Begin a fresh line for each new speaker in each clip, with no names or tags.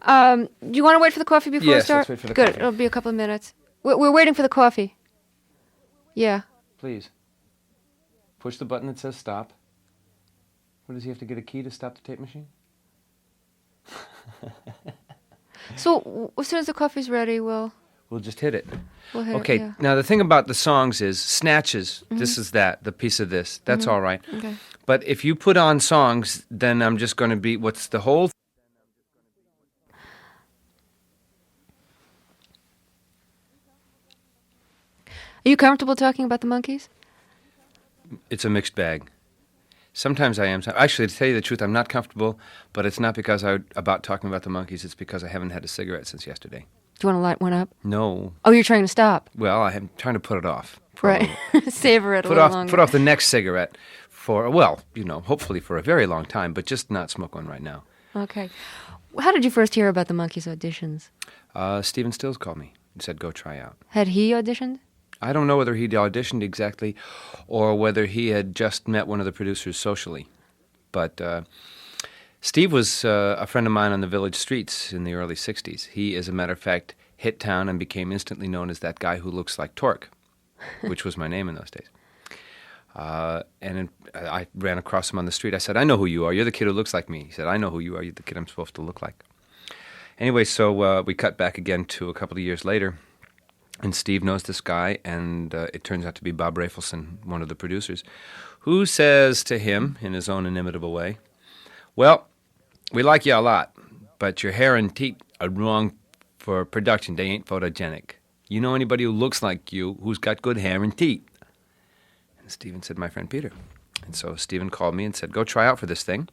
Do you want to wait for the coffee before we start?
Let's wait for the
Good.
coffee.
It'll be a couple of minutes. We're waiting for the coffee. Yeah.
Please. Push the button that says stop. What, does he have to get a key to stop the tape machine?
So as soon as the coffee's ready, we'll
just hit it.
hit it.
Okay,
Yeah.
now the thing about the songs is snatches, this is that, the piece of this, that's all right.
Okay.
But if you put on songs, then I'm just going to be, what's the whole...
Are you comfortable talking about the Monkees?
It's a mixed bag. Sometimes I am. Actually, to tell you the truth, I'm not comfortable, but it's not because about talking about the Monkees, it's because I haven't had a cigarette since yesterday.
Do you want to light one up?
No.
Oh, you're trying to stop.
Well, I'm trying to put it off. for a
Right.
little.
Savor it a little longer.
Put off the next cigarette for, well, hopefully for a very long time, but just not smoke one right now.
Okay. How did you first hear about the Monkees auditions?
Stephen Stills called me and said, go try out.
Had he auditioned?
I don't know whether he'd auditioned exactly or whether he had just met one of the producers socially. But Steve was a friend of mine on the village streets in the early 60s. He, as a matter of fact, hit town and became instantly known as that guy who looks like Tork, which was my name in those days. I ran across him on the street. I said, I know who you are. You're the kid who looks like me. He said, I know who you are. You're the kid I'm supposed to look like. Anyway, so we cut back again to a couple of years later. And Steve knows this guy, and it turns out to be Bob Rafelson, one of the producers, who says to him, in his own inimitable way, well, we like you a lot, but your hair and teeth are wrong for production. They ain't photogenic. You know anybody who looks like you who's got good hair and teeth? And Stephen said, my friend Peter. And so Stephen called me and said, go try out for this thing.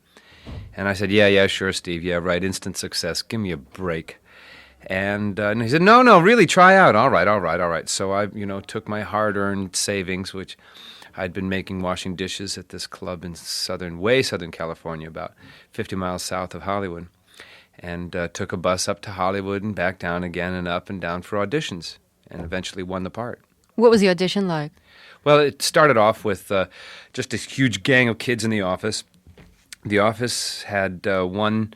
And I said, yeah, sure, Steve. Yeah, right, instant success. Give me a break. And he said, no, really, try out. All right. So I, took my hard-earned savings, which I'd been making washing dishes at this club in Southern California, about 50 miles south of Hollywood, and took a bus up to Hollywood and back down again and up and down for auditions, and eventually won the part.
What was the audition like?
Well, it started off with just this huge gang of kids in the office. The office had one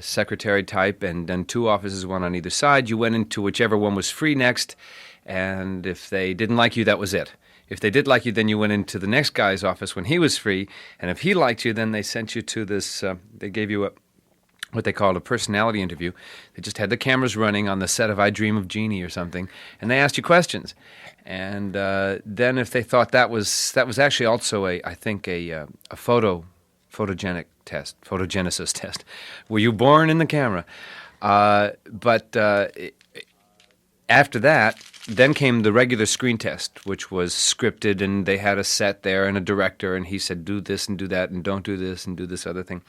secretary type and then two offices, one on either side. You went into whichever one was free next, and if they didn't like you, that was it. If they did like you, then you went into the next guy's office when he was free, and if he liked you, then they sent you to this, they gave you what they called a personality interview. They just had the cameras running on the set of I Dream of Jeannie or something, and they asked you questions. And then if they thought that was actually also a photogenesis test. Were you born in the camera? But after that, then came the regular screen test, which was scripted, and they had a set there and a director, and he said, do this and do that, and don't do this and do this other thing.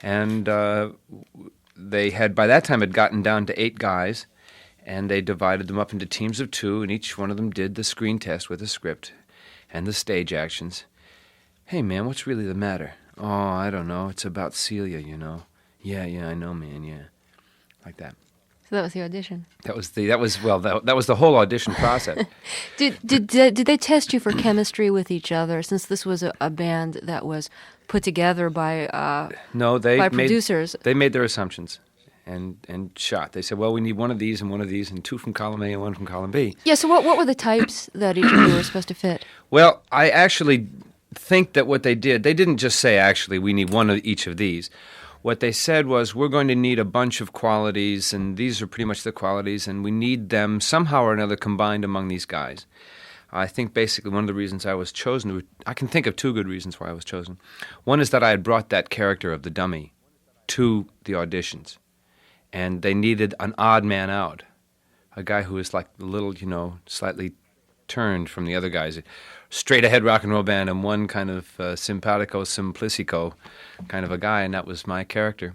And they had, by that time, had gotten down to 8 guys, and they divided them up into teams of 2, and each one of them did the screen test with a script and the stage actions. Hey, man, what's really the matter? Oh, I don't know. It's about Celia, Yeah, I know, man, yeah. Like that.
So that was the audition.
That was the whole audition process.
Did they test you for chemistry with each other, since this was a band that was put together by producers?
They made their assumptions and shot. They said, well, we need one of these and 2 from column A and 1 from column B.
Yeah, so what were the types that each of you were supposed to fit?
Well, I actually think that what they didn't just say, actually, we need one of each of these. What they said was, we're going to need a bunch of qualities, and these are pretty much the qualities, and we need them somehow or another combined among these guys. I think basically one of the reasons I was chosen, I can think of 2 good reasons why I was chosen. One is that I had brought that character of the dummy to the auditions, and they needed an odd man out, a guy who was like a little, slightly turned from the other guys. Straight-ahead rock and roll band and one kind of simpatico, simplicico kind of a guy, and that was my character.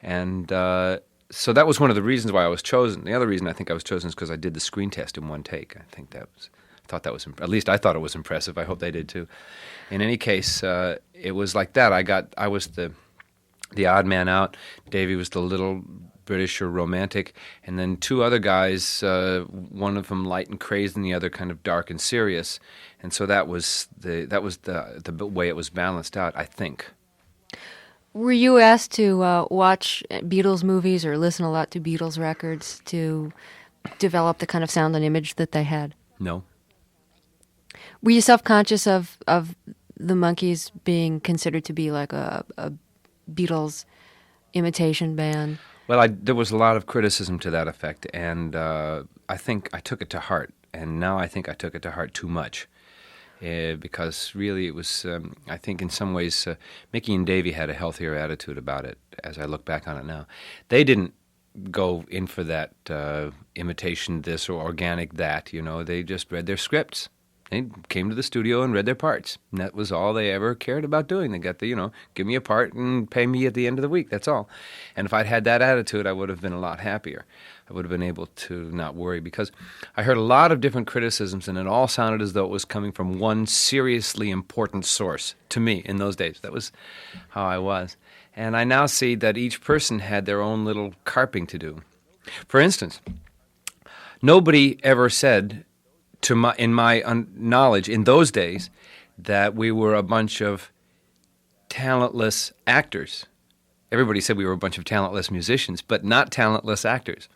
And so that was one of the reasons why I was chosen. The other reason I think I was chosen is because I did the screen test in one take. I thought it was impressive. I hope they did too. In any case, it was like that. I was the odd man out. Davey was the little British or romantic, and then 2 other guys, one of them light and crazed and the other kind of dark and serious. And so that was the way it was balanced out, I think.
Were you asked to watch Beatles movies or listen a lot to Beatles records to develop the kind of sound and image that they had?
No.
Were you self-conscious of the Monkees being considered to be like a Beatles imitation band?
Well, there was a lot of criticism to that effect, and I think I took it to heart. And now I think I took it to heart too much. Because really it was, I think in some ways, Mickey and Davey had a healthier attitude about it as I look back on it now. They didn't go in for that imitation this or organic that, They just read their scripts. They came to the studio and read their parts. And that was all they ever cared about doing. They got the, give me a part and pay me at the end of the week. That's all. And if I'd had that attitude, I would have been a lot happier. I would have been able to not worry, because I heard a lot of different criticisms, and it all sounded as though it was coming from one seriously important source to me in those days. That was how I was. And I now see that each person had their own little carping to do. For instance, nobody ever said in my knowledge in those days that we were a bunch of talentless actors. Everybody said we were a bunch of talentless musicians, but not talentless actors.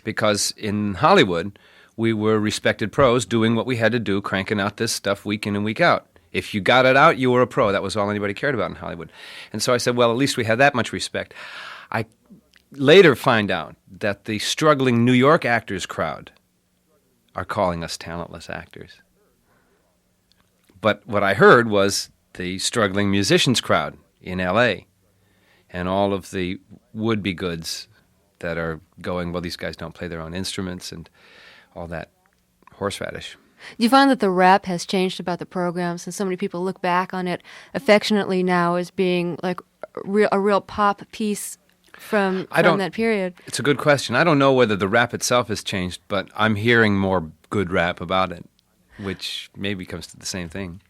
Because in Hollywood, we were respected pros doing what we had to do, cranking out this stuff week in and week out. If you got it out, you were a pro. That was all anybody cared about in Hollywood. And so I said, well, at least we had that much respect. I later find out that the struggling New York actors crowd are calling us talentless actors. But what I heard was the struggling musicians crowd in L.A. and all of the would-be goods that are going, well, these guys don't play their own instruments and all that horseradish.
Do you find that the rap has changed about the program, since so many people look back on it affectionately now as being like a real pop piece from that period?
It's a good question. I don't know whether the rap itself has changed, but I'm hearing more good rap about it, which maybe comes to the same thing.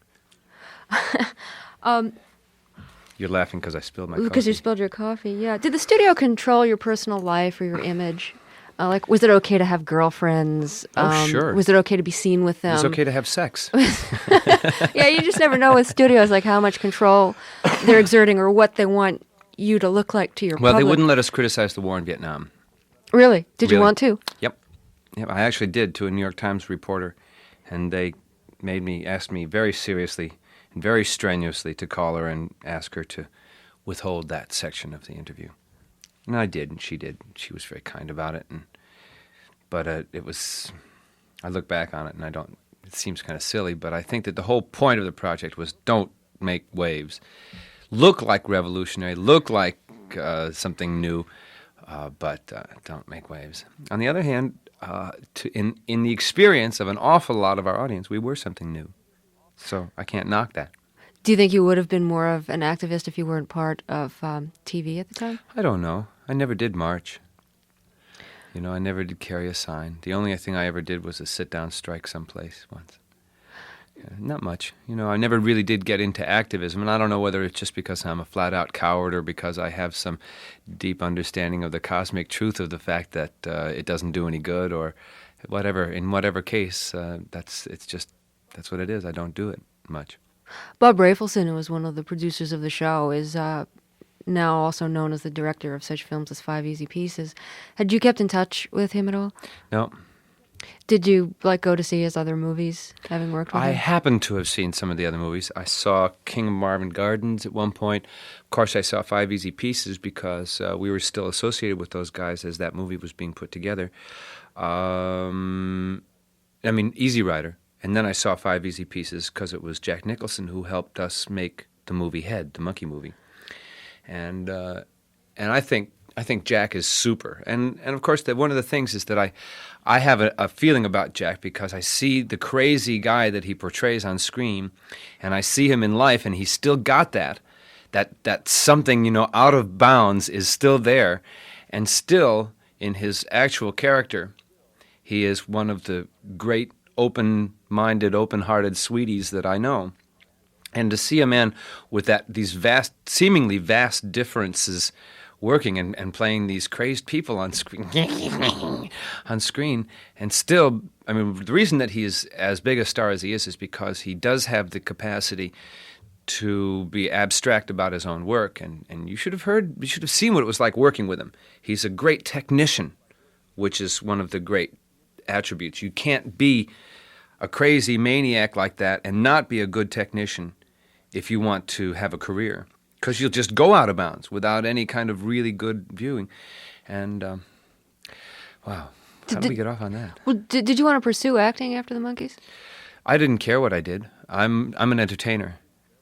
You're laughing because I spilled my coffee.
Because you spilled your coffee, yeah. Did the studio control your personal life or your image? Was it okay to have girlfriends?
Sure.
Was it okay to be seen with them?
It was okay to have sex.
Yeah, you just never know with studios, like how much control they're exerting or what they want you to look like to your public.
Well, they wouldn't let us criticize the war in Vietnam.
Really? Did you want to?
Yep. I actually did, to a New York Times reporter, and they asked me very seriously and very strenuously to call her and ask her to withhold that section of the interview. And I did, and she did. She was very kind about it. But it was, I look back on it, and it seems kind of silly, but I think that the whole point of the project was don't make waves. Look like revolutionary, look like something new, but don't make waves. On the other hand, in the experience of an awful lot of our audience, we were something new. So I can't knock that.
Do you think you would have been more of an activist if you weren't part of TV at the time?
I don't know. I never did march. I never did carry a sign. The only thing I ever did was a sit-down strike someplace once. Not much. I never really did get into activism, and I don't know whether it's just because I'm a flat-out coward or because I have some deep understanding of the cosmic truth of the fact that it doesn't do any good or whatever. In whatever case, that's what it is. I don't do it much.
Bob Rafelson, who was one of the producers of the show, is now also known as the director of such films as 5 Easy Pieces. Had you kept in touch with him at all?
No.
Did you go to see his other movies, having worked with him?
I happen to have seen some of the other movies. I saw King of Marvin Gardens at one point. Of course, I saw 5 Easy Pieces because we were still associated with those guys as that movie was being put together. Easy Rider. And then I saw 5 Easy Pieces because it was Jack Nicholson who helped us make the movie Head, the monkey movie. And I think Jack is super. And of course, one of the things is that I have a feeling about Jack because I see the crazy guy that he portrays on screen, and I see him in life, and he's still got that something, out of bounds is still there, and still in his actual character, he is one of the great open-minded, open-hearted sweeties that I know. And to see a man with these seemingly vast differences working and playing these crazed people on screen, and still, the reason that he is as big a star as he is because he does have the capacity to be abstract about his own work. And you should have seen what it was like working with him. He's a great technician, which is one of the great attributes. You can't be a crazy maniac like that and not be a good technician if you want to have a career, because you'll just go out of bounds without any kind of really good viewing. And, wow, how did we get off on that?
Well, did you want to pursue acting after the Monkees?
I didn't care what I did. I'm an entertainer.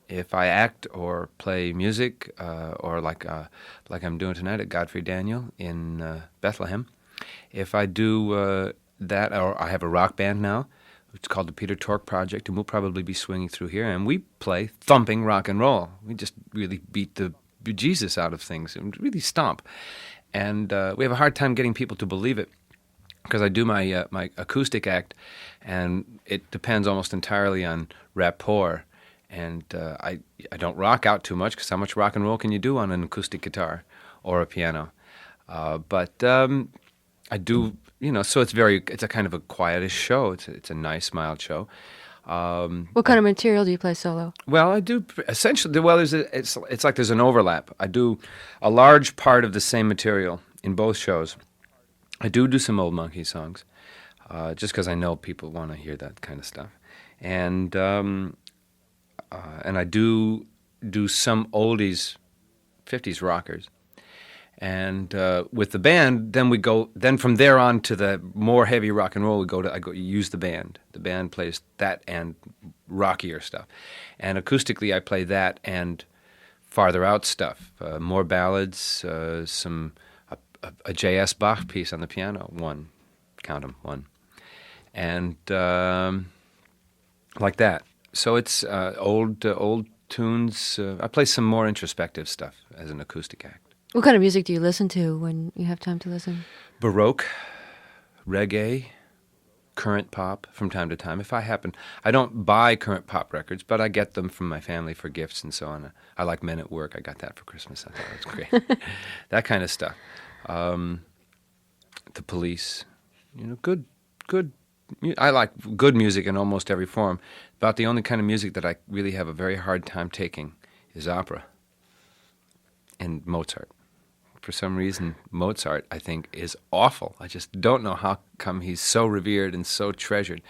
If I act or play music, or like I'm doing tonight at Godfrey Daniel in Bethlehem, if I do that, or I have a rock band now, it's called the Peter Tork Project, and we'll probably be swinging through here, and we play thumping rock and roll. We just really beat the bejesus out of things and really stomp. And we have a hard time getting people to believe it, because I do my acoustic act, and it depends almost entirely on rapport. And I don't rock out too much, because how much rock and roll can you do on an acoustic guitar or a piano? But I do, so it's a kind of a quietish show. It's a nice, mild show.
What kind of material do you play solo?
Well, I do essentially. Well, it's like there's an overlap. I do a large part of the same material in both shows. I do some old Monkees songs, just because I know people want to hear that kind of stuff, and I do some oldies, 50s rockers. And with the band, then from there on to the more heavy rock and roll, I use the band. The band plays that and rockier stuff. And acoustically, I play that and farther out stuff, more ballads, a J.S. Bach piece on the piano, one, one. And like that. So it's old tunes. I play some more introspective stuff as an acoustic act.
What kind of music do you listen to when you have time to listen?
Baroque, reggae, current pop from time to time. If I happen, I don't buy current pop records, but I get them from my family for gifts and so on. I like Men at Work. I got that for Christmas. I thought it was great. That kind of stuff. The Police, good. I like good music in almost every form. About the only kind of music that I really have a very hard time taking is opera and Mozart. For some reason, Mozart, I think, is awful. I just don't know how come he's so revered and so treasured.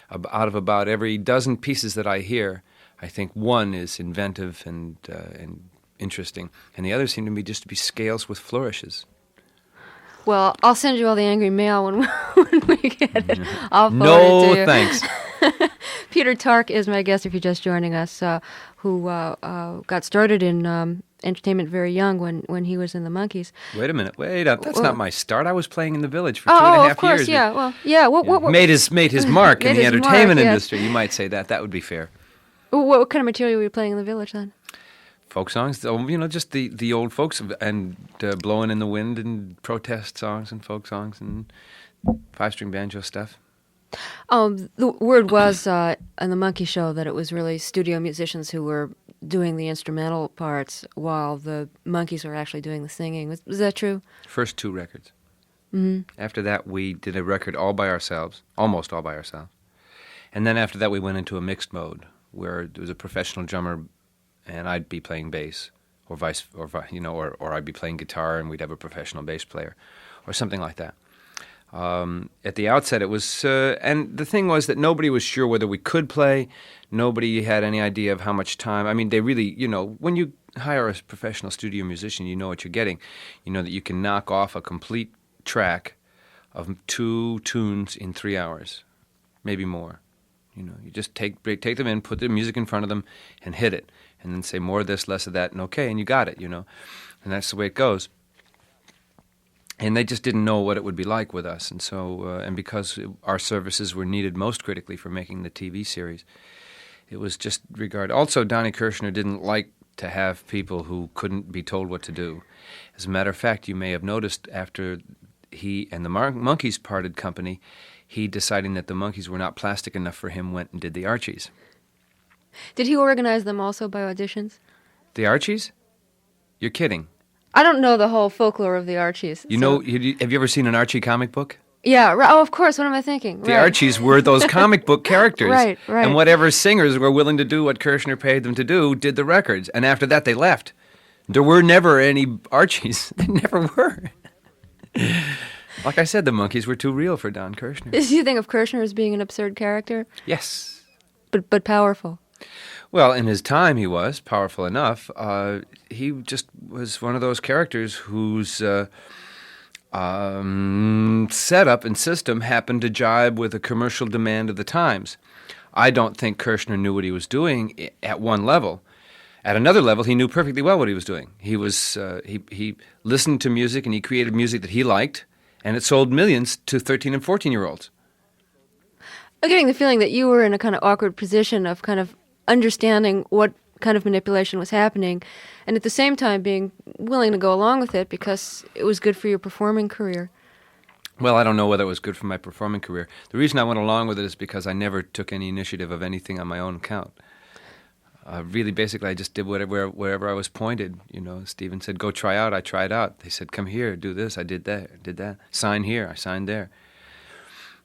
Out of about every dozen pieces that I hear, I think one is inventive and interesting, and the others seem to me just to be scales with flourishes.
Well, I'll send you all the angry mail when we get it. I'll forward
no,
it to you.
Thanks.
Peter Tork is my guest, if you're just joining us, who got started in entertainment very young when he was in the Monkees.
Wait a minute. That's not my start. I was playing in the Village for 2.5 years.
Of course, yeah. Well, yeah. What
made his mark in the entertainment industry. You might say that. That would be fair.
What kind of material were you playing in the Village then?
Folk songs, just the old folks, and Blowing in the Wind, and protest songs and folk songs and 5-string banjo stuff.
The word was on the Monkee Show that it was really studio musicians who were doing the instrumental parts while the Monkees were actually doing the singing. Was that true?
First 2 records.
Mm-hmm.
After that, we did a record all by ourselves, almost all by ourselves. And then after that, we went into a mixed mode where there was a professional drummer, and I'd be playing bass, or I'd be playing guitar, and we'd have a professional bass player, or something like that. At the outset, it was, and the thing was that nobody was sure whether we could play. Nobody had any idea of how much time. I mean, they really, when you hire a professional studio musician, you know what you're getting. You know that you can knock off a complete track of 2 tunes in 3 hours, maybe more. You just take them in, put the music in front of them, and hit it, and then say more of this, less of that, and okay, and you got it, and that's the way it goes. And they just didn't know what it would be like with us, and so, and because our services were needed most critically for making the TV series, it was just regarded. Also, Donnie Kirshner didn't like to have people who couldn't be told what to do. As a matter of fact, you may have noticed after he and the Monkees parted company, he, deciding that the Monkees were not plastic enough for him, went and did the Archies.
Did he organize them also by auditions?
The Archies? You're kidding.
I don't know the whole folklore of the Archies.
Have you ever seen an Archie comic book?
Yeah. Oh, of course. What am I thinking?
The Archies were those comic book characters.
Right.
And whatever singers were willing to do what Kirshner paid them to do did the records. And after that, they left. There were never any Archies. There never were. Like I said, the Monkees were too real for Don Kirshner.
Do you think of Kirshner as being an absurd character?
Yes.
But powerful.
Well, in his time, he was powerful enough. He just was one of those characters whose setup and system happened to jibe with the commercial demand of the times. I don't think Kirshner knew what he was doing at one level. At another level, he knew perfectly well what he was doing. He was he listened to music and he created music that he liked, and it sold millions to 13 and 14-year-olds.
I'm getting the feeling that you were in a kind of awkward position of kind of understanding what kind of manipulation was happening, and at the same time being willing to go along with it because it was good for your performing career.
Well, I don't know whether it was good for my performing career. The reason I went along with it is because I never took any initiative of anything on my own account. Really, basically, I just did wherever I was pointed. You know, Stephen said, go try out. I tried out. They said, come here, do this. I did that. Sign here. I signed there.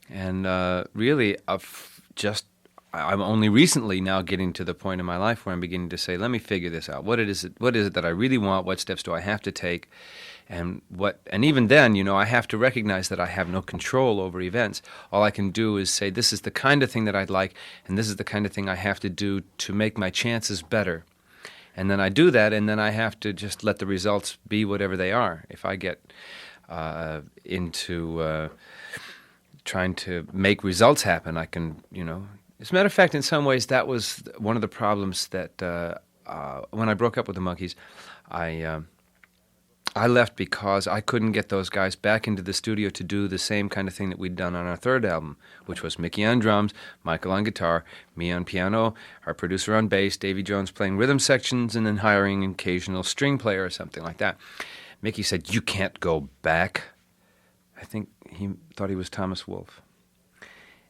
And really, I'm only recently now getting to the point in my life where I'm beginning to say, let me figure this out. What is it that I really want? What steps do I have to take? And even then, you know, I have to recognize that I have no control over events. All I can do is say, this is the kind of thing that I'd like, and this is the kind of thing I have to do to make my chances better. And then I do that, and then I have to just let the results be whatever they are. If I get into trying to make results happen, I can, you know. As a matter of fact, in some ways, that was one of the problems that when I broke up with the Monkees, I left because I couldn't get those guys back into the studio to do the same kind of thing that we'd done on our third album, which was Mickey on drums, Michael on guitar, me on piano, our producer on bass, Davy Jones playing rhythm sections, and then hiring an occasional string player or something like that. Mickey said, you can't go back. I think he thought he was Thomas Wolfe.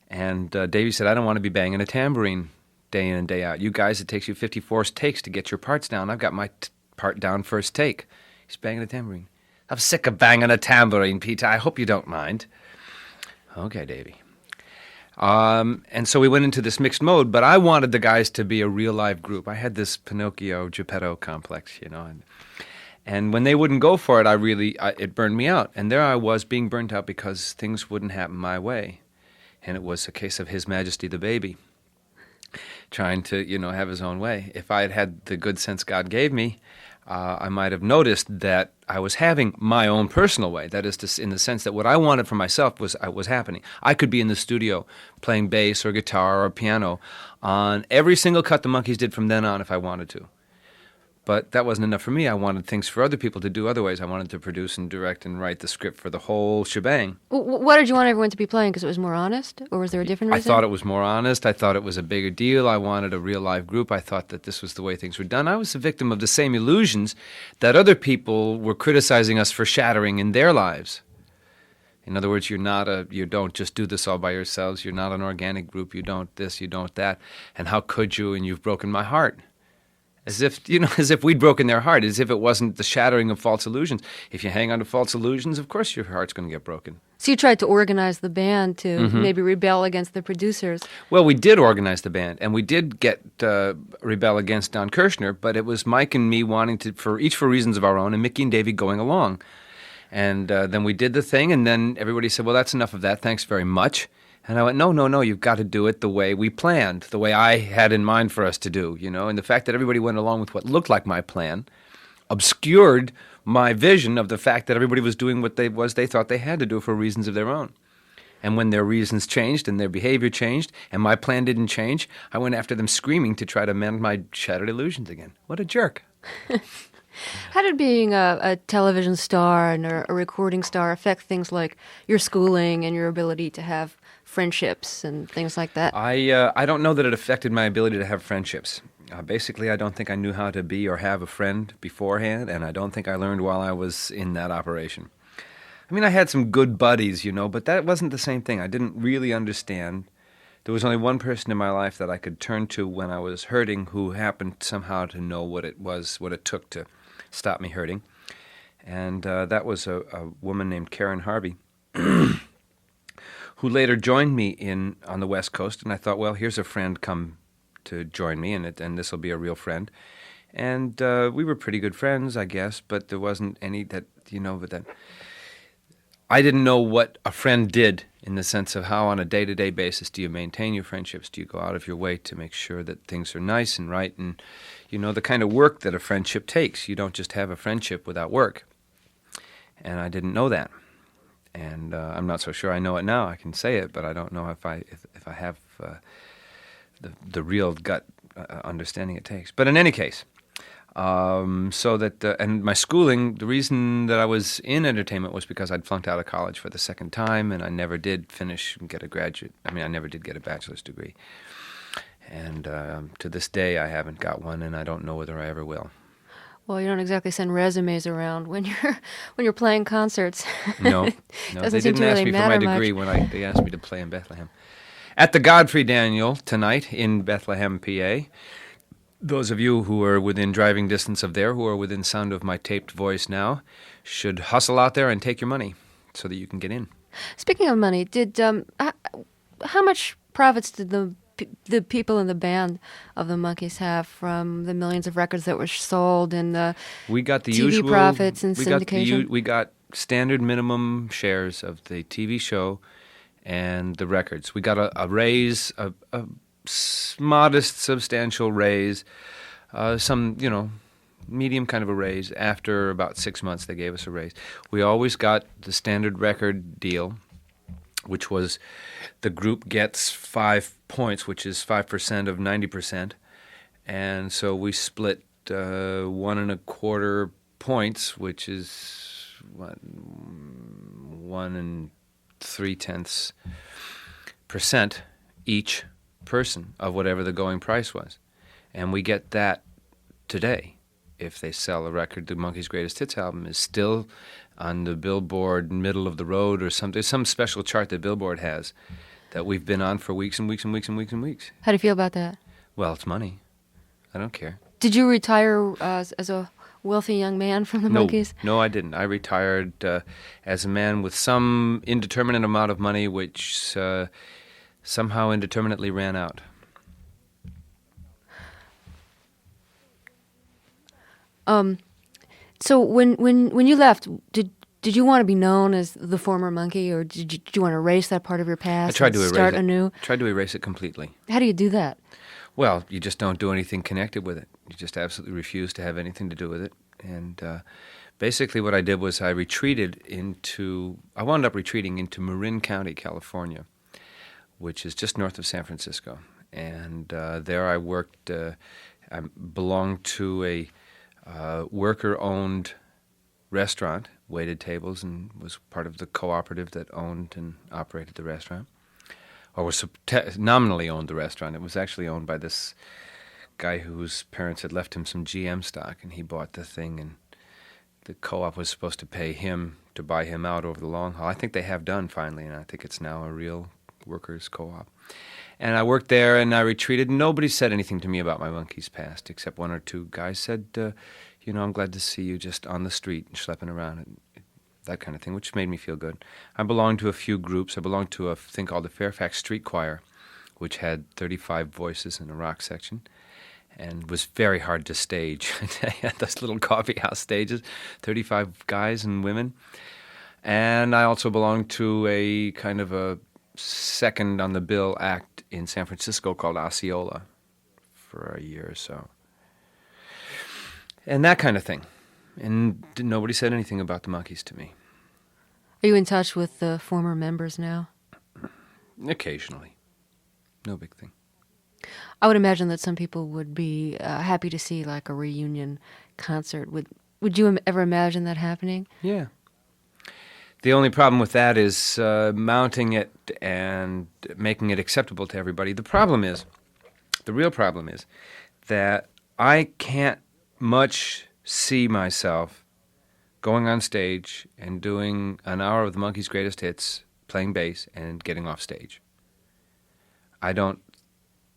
And Davy said, I don't want to be banging a tambourine day in and day out. You guys, it takes you 54 takes to get your parts down. I've got my part down first take. He's banging a tambourine. I'm sick of banging a tambourine, Peter. I hope you don't mind. Okay, Davy. And so we went into this mixed mode, but I wanted the guys to be a real live group. I had this Pinocchio Geppetto complex, you know. And when they wouldn't go for it, it burned me out. And there I was being burnt out because things wouldn't happen my way. And it was a case of His Majesty the Baby trying to, you know, have his own way. If I had had the good sense God gave me, I might have noticed that I was having my own personal way. That is, in the sense that what I wanted for myself was happening. I could be in the studio playing bass or guitar or piano on every single cut the Monkees did from then on if I wanted to. But that wasn't enough for me. I wanted things for other people to do other ways. I wanted to produce and direct and write the script for the whole shebang.
What did you want everyone to be playing? Because it was more honest? Or was there a different reason?
I thought it was more honest. I thought it was a bigger deal. I wanted a real live group. I thought that this was the way things were done. I was a victim of the same illusions that other people were criticizing us for shattering in their lives. In other words, you don't just do this all by yourselves. You're not an organic group. You don't this, you don't that. And how could you? And you've broken my heart. As if we'd broken their heart, as if it wasn't the shattering of false illusions. If you hang on to false illusions, of course your heart's going to get broken.
So you tried to organize the band to maybe rebel against the producers.
Well, we did organize the band, and we did get rebel against Don Kirshner, but it was Mike and me wanting to, for reasons of our own, and Mickey and Davey going along. And then we did the thing, and then everybody said, well, that's enough of that, thanks very much. And I went, no, you've got to do it the way we planned, the way I had in mind for us to do, you know. And the fact that everybody went along with what looked like my plan obscured my vision of the fact that everybody was doing what they thought they had to do for reasons of their own. And when their reasons changed and their behavior changed and my plan didn't change, I went after them screaming to try to mend my shattered illusions again. What a jerk.
How did being a television star and a recording star affect things like your schooling and your ability to have friendships and things like that?
I don't know that it affected my ability to have friendships. Basically, I don't think I knew how to be or have a friend beforehand, and I don't think I learned while I was in that operation. I mean, I had some good buddies, you know, but that wasn't the same thing. I didn't really understand. There was only one person in my life that I could turn to when I was hurting who happened somehow to know what it took to stop me hurting. And that was a woman named Karen Harvey. who later joined me on the West Coast. And I thought, well, here's a friend come to join me, and this will be a real friend. And we were pretty good friends, I guess, but there wasn't any that, but then I didn't know what a friend did in the sense of how on a day-to-day basis do you maintain your friendships? Do you go out of your way to make sure that things are nice and right? And, the kind of work that a friendship takes. You don't just have a friendship without work. And I didn't know that. And I'm not so sure I know it now. I can say it, but I don't know if I have the real gut understanding it takes. But in any case, and my schooling, the reason that I was in entertainment was because I'd flunked out of college for the second time, and I never did finish and get I never did get a bachelor's degree. And to this day, I haven't got one, and I don't know whether I ever will.
Well, you don't exactly send resumes around when you're playing concerts.
No, they didn't ask me for my degree when they asked me to play in Bethlehem. At the Godfrey Daniel tonight in Bethlehem, PA. Those of you who are within driving distance of there, who are within sound of my taped voice now, should hustle out there and take your money so that you can get in.
Speaking of money, how much profits did the people in the band of the Monkees have from the millions of records that were sold and the
we got the
TV
usual
profits and syndication?
We got standard minimum shares of the TV show and the records. We got a raise, a modest, substantial raise, some, medium kind of a raise. After about 6 months, they gave us a raise. We always got the standard record deal, which was the group gets 5 points, which is 5% of 90%. And so we split 1.25 points, which is 1 3/10% each person of whatever the going price was. And we get that today. If they sell a record, the Monkees' Greatest Hits album is still on the Billboard middle of the road or something. There's some special chart that Billboard has that we've been on for weeks and weeks and weeks and weeks and weeks.
How do you feel about that?
Well, it's money. I don't care.
Did you retire as a wealthy young man from the Monkees?
No, I didn't. I retired as a man with some indeterminate amount of money, which somehow indeterminately ran out.
So when you left, did you want to be known as the former Monkee, or did you want to erase that part of your past?
I tried to
start
erase it.
anew.
I tried to erase it completely.
How do you do that?
Well, you just don't do anything connected with it. You just absolutely refuse to have anything to do with it. And basically what I did was I wound up retreating into Marin County, California, which is just north of San Francisco. And there I worked, I belonged to a worker-owned restaurant, waited tables, and was part of the cooperative that owned and operated the restaurant. Or was nominally owned the restaurant. It was actually owned by this guy whose parents had left him some GM stock, and he bought the thing, and the co-op was supposed to pay him to buy him out over the long haul. I think they have done finally, and I think it's now a real workers' co-op. And I worked there, and I retreated. Nobody said anything to me about my Monkees past, except one or two guys said, I'm glad to see you just on the street and schlepping around, and that kind of thing, which made me feel good. I belonged to a few groups. I belonged to a thing called the Fairfax Street Choir, which had 35 voices in a rock section, and was very hard to stage. They had those little coffee house stages, 35 guys and women. And I also belonged to a kind of a second on the bill act in San Francisco called Osceola for a year or so. And that kind of thing. And nobody said anything about the Monkees to me.
Are you in touch with the former members now?
Occasionally. No big thing.
I would imagine that some people would be happy to see like a reunion concert. Would you ever imagine that happening?
Yeah. The only problem with that is mounting it and making it acceptable to everybody. The real problem is that I can't much see myself going on stage and doing an hour of the Monkees' Greatest Hits, playing bass, and getting off stage. I don't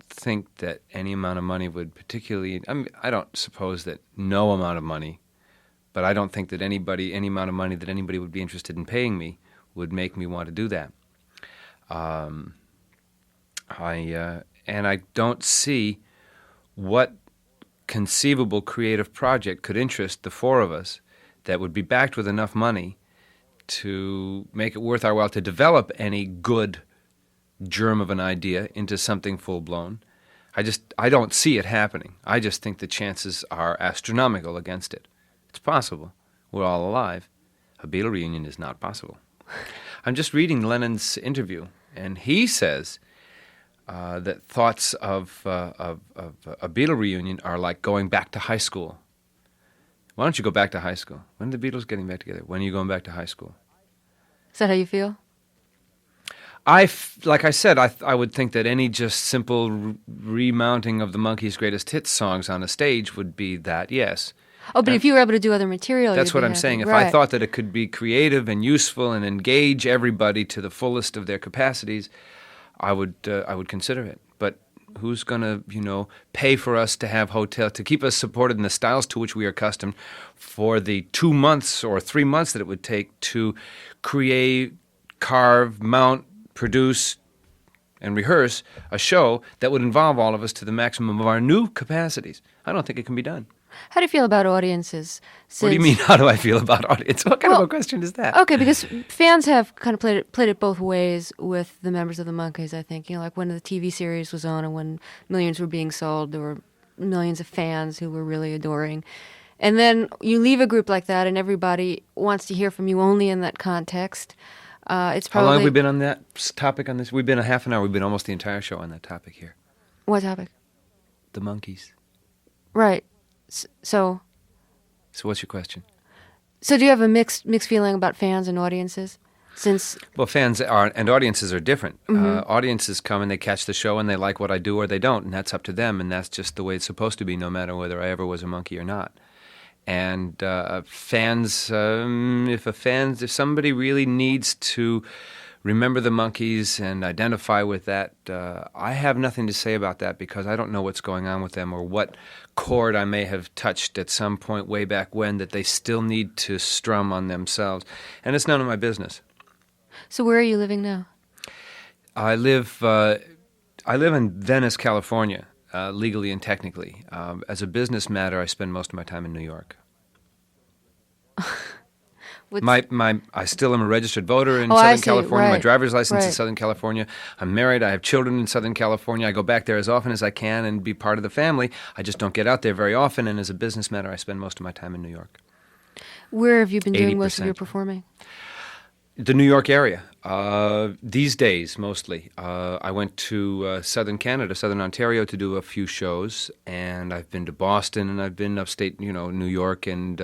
think that any amount of money would particularly... I don't suppose that no amount of money, but I don't think that any amount of money that anybody would be interested in paying me would make me want to do that. And I don't see what conceivable creative project could interest the four of us that would be backed with enough money to make it worth our while to develop any good germ of an idea into something full-blown. I don't see it happening. I just think the chances are astronomical against it. It's possible. We're all alive. A Beatle reunion is not possible. I'm just reading Lennon's interview, and he says that thoughts of a Beatle reunion are like going back to high school. Why don't you go back to high school? When are the Beatles getting back together? When are you going back to high school?
Is that how you feel?
Like I said, I would think that any just simple remounting of the Monkees' greatest hits songs on a stage would be that, yes.
Oh, but if you were able to do other material,
that's
you'd
what
be
I'm
happy.
saying. If
Right.
I thought that it could be creative and useful and engage everybody to the fullest of their capacities, I would consider it. But who's going to, pay for us to have to keep us supported in the styles to which we are accustomed for the 2 months or 3 months that it would take to create, carve, mount, produce, and rehearse a show that would involve all of us to the maximum of our new capacities? I don't think it can be done.
How do you feel about audiences?
What do you mean, how do I feel about audience? What kind of a question is that?
Okay, because fans have kind of played it both ways with the members of the Monkees, I think. Like when the TV series was on and when millions were being sold, there were millions of fans who were really adoring. And then you leave a group like that and everybody wants to hear from you only in that context. It's probably...
How long have we been on that topic on this? We've been a half an hour. We've been almost the entire show on that topic here.
What topic?
The Monkees.
Right. So
what's your question?
So do you have a mixed feeling about fans and audiences?
Well, fans and audiences are different.
Mm-hmm.
Audiences come and they catch the show and they like what I do or they don't, and that's up to them, and that's just the way it's supposed to be, no matter whether I ever was a Monkee or not. And fans, if somebody really needs to remember the Monkees and identify with that, I have nothing to say about that because I don't know what's going on with them or what chord I may have touched at some point way back when that they still need to strum on themselves. And it's none of my business.
So where are you living now?
I live in Venice, California, legally and technically. As a business matter, I spend most of my time in New York. I still am a registered voter in Southern California.
Right.
My driver's license
Right.
in Southern California. I'm married. I have children in Southern California. I go back there as often as I can and be part of the family. I just don't get out there very often, and as a business matter, I spend most of my time in New York.
Where have you been doing most of
80%.
your performing?
The New York area. These days, mostly. I went to Southern Canada, Southern Ontario, to do a few shows, and I've been to Boston, and I've been upstate, New York, and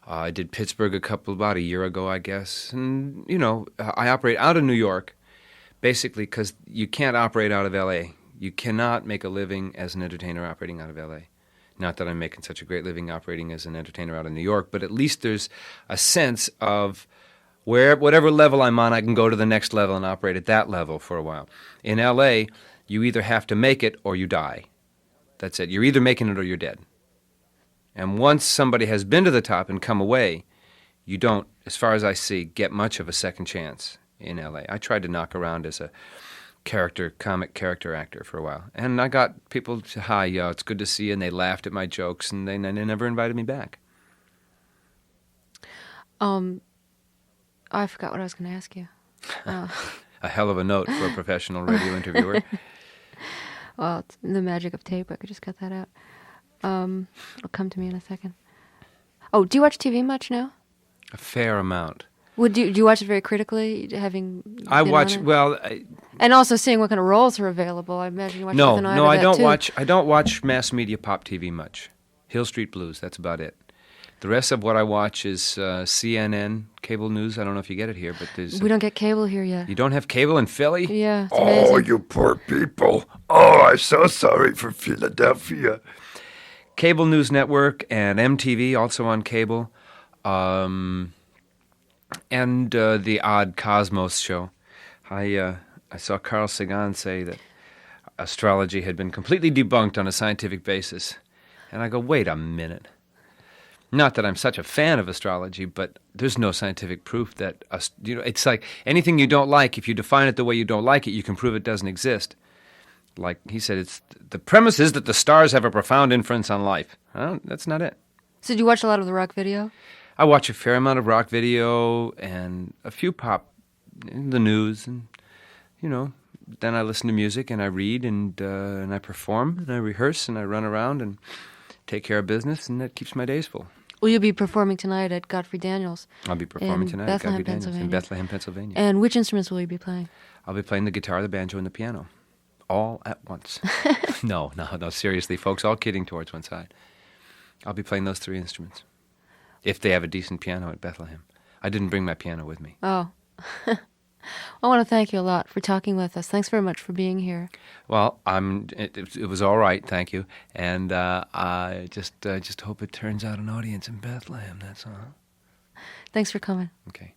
I did Pittsburgh about a year ago, I guess. And, I operate out of New York, basically because you can't operate out of L.A. You cannot make a living as an entertainer operating out of L.A. Not that I'm making such a great living operating as an entertainer out of New York, but at least there's a sense of whatever level I'm on, I can go to the next level and operate at that level for a while. In L.A., you either have to make it or you die. That's it. You're either making it or you're dead. And once somebody has been to the top and come away, you don't, as far as I see, get much of a second chance in L.A. I tried to knock around as a comic character actor for a while. And I got people to, hi, it's good to see you, and they laughed at my jokes, and they never invited me back.
I forgot what I was going to ask you.
A hell of a note for a professional radio interviewer.
Well, it's the magic of tape. I could just cut that out. It'll come to me in a second. Oh, do you watch TV much now?
A fair amount.
Do you watch it very critically, having
I
been
watch,
on it?
well...
And also seeing what kind of roles are available. I imagine you watch
No,
with an eye
no,
to
I
that,
don't
too.
watch. I don't watch mass media pop TV much. Hill Street Blues. That's about it. The rest of what I watch is CNN, cable news. I don't know if you get it here, but there's.
We don't get cable here yet.
You don't have cable in Philly?
Yeah, it's
Oh,
amazing.
you poor people. Oh, I'm so sorry for Philadelphia.
Cable News Network and MTV also on cable, and the odd Cosmos show. I saw Carl Sagan say that astrology had been completely debunked on a scientific basis, and I go, wait a minute. Not that I'm such a fan of astrology, but there's no scientific proof that, it's like anything you don't like, if you define it the way you don't like it, you can prove it doesn't exist. Like he said, the premise is that the stars have a profound influence on life. That's not it.
So did you watch a lot of the rock video?
I watch a fair amount of rock video and a few pop, the news, and, then I listen to music and I read and I perform and I rehearse and I run around and take care of business, and that keeps my days full.
Will you be performing tonight at Godfrey Daniels?
I'll be performing tonight at Godfrey Daniels in
Pennsylvania.
Bethlehem, Pennsylvania.
And which instruments will you be playing?
I'll be playing the guitar, the banjo, and the piano, all at once. No, seriously, folks, all kidding towards one side. I'll be playing those 3 instruments, if they have a decent piano at Bethlehem. I didn't bring my piano with me.
Oh. I want to thank you a lot for talking with us. Thanks very much for being here.
Well, it was all right, thank you. And I just hope it turns out an audience in Bethlehem, that's all.
Thanks for coming.
Okay.